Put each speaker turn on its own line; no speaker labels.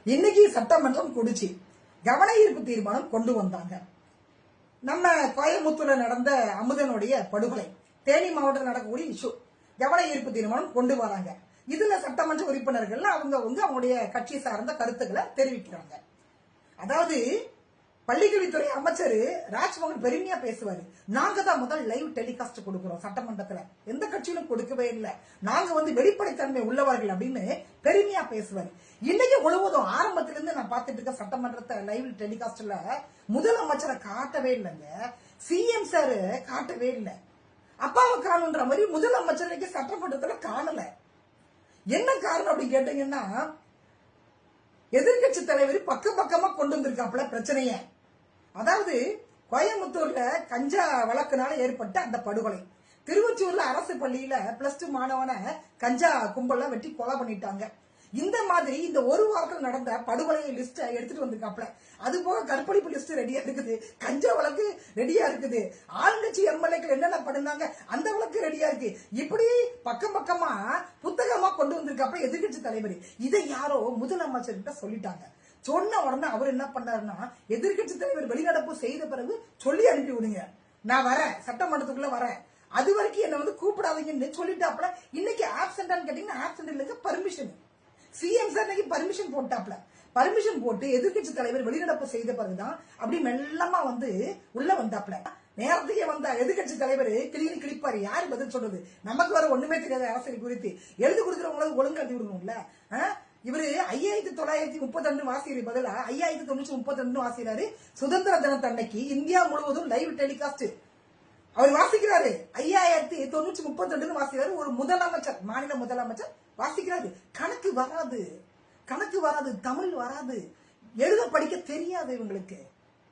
இன்னைக்கு சட்டமன்றம் கூடிச்சு கவன ஈர்ப்பு தீர்மானம் கொண்டு வந்தாங்க. நம்ம கோயம்புத்தூர்ல நடந்த அமுதனுடைய படுகொலை, தேனி மாவட்டத்தில் நடக்கக்கூடிய இஷ்யூ, கவன ஈர்ப்பு தீர்மானம் கொண்டு வராங்க. இதுல சட்டமன்ற உறுப்பினர்கள் அவங்களுடைய கட்சி சார்ந்த கருத்துக்களை தெரிவிக்கிறாங்க. அதாவது பள்ளிக்கல்வித்துறை அமைச்சர் ராஜ்மோகன் பெருமையா பேசுவாரு. நாங்க தான் முதல் லைவ் டெலிகாஸ்ட் கொடுக்கிறோம் சட்டமன்றத்துல, எந்த கட்சியிலும் கொடுக்கவே இல்லை, நாங்க வெளிப்படைத்தன்மை உள்ளவர்கள் அப்படின்னு பெருமையா பேசுவாரு. இன்னைக்கு முழுவதும் ஆரம்பத்திலிருந்து நான் பார்த்துட்டு இருக்க சட்டமன்றத்தை லைவ் டெலிகாஸ்ட்ல முதலமைச்சரை காட்டவே இல்லைங்க, சிஎம் சார் காட்டவே இல்லை. அப்பாவை காணுன்ற மாதிரி முதலமைச்சர் சட்டமன்றத்துல காணல. என்ன காரணம் அப்படின்னு கேட்டீங்கன்னா, எதிர்கட்சி தலைவர் பக்கமா கொண்டு வந்திருக்காப்புல பிரச்சனைய. அதாவது கோயம்புத்தூர்ல கஞ்சா வழக்குனால ஏற்பட்ட அந்த படுகொலை, திருவொற்றியூர்ல அரசு பள்ளியில +2 மாணவனை கஞ்சா கும்பல வெட்டி கொலை பண்ணிட்டாங்க. இந்த மாதிரி இந்த ஒரு வாரத்தில் நடந்த படுகொலை லிஸ்ட் எடுத்துட்டு வந்திருக்காப்ல. அது போக கற்பழிப்பு லிஸ்ட் ரெடியா இருக்குது, கஞ்சா வழக்கு ரெடியா இருக்குது, ஆளுங்கட்சி எம்எல்ஏக்கள் என்னென்ன பண்ணுனாங்க அந்த வழக்கு ரெடியா இருக்கு. இப்படி பக்கமா புத்தகமா கொண்டு வந்திருக்காப்ல எதிர்கட்சி தலைவர். இதை யாரோ முதலமைச்சர் கிட்ட சொல்லிட்டாங்க. சொன்ன உடனே அவர் என்ன பண்ணாருன்னா, எதிர்கட்சி தலைவர் வெளிநடப்பு செய்த பிறகு சொல்லி அனுப்பி விடுங்க, நான் வரேன், சட்டமன்றத்துக்குள்ள வரேன், அது வரைக்கும் என்ன கூப்பிடாதீங்கன்னு சொல்லிட்டாப்ல. இன்னைக்கு ஆப்சென்டான்னு கேட்டீங்கன்னா ஆப்சென்ட் இல்லைங்க, பர்மிஷன். சிஎம் சார் பர்மிஷன் போட்டாப்ல. பர்மிஷன் போட்டு எதிர்கட்சி தலைவர் வெளிநடப்பு செய்த பிறகுதான் அப்படி மெல்லமா உள்ள வந்தாப்ல. நேரத்துக்கே வந்தா எதிர்கட்சி தலைவர் கிளிப்பாரு. யாரு பதில் சொல்றது? நமக்கு வர ஒண்ணுமே தெரியாத அரசியல் குறித்து எழுதி கொடுக்கிறவங்களுக்கு ஒழுங்கு எழுதி விடணும்ல. இவரு 5932 வாசிக்கிற பதிலா 5932 வாசிக்கிறாரு. சுதந்திர தினத்தன்னைக்கு இந்தியா முழுவதும் லைவ் டெலிகாஸ்ட் அவர் வாசிக்கிறாரு. 5932 வாசிக்கிறாரு. ஒரு முதலமைச்சர், மாநில முதலமைச்சர் வாசிக்கிறாரு. கணக்கு வராது, தமிழ் வராது, எழுத படிக்க தெரியாது இவங்களுக்கு.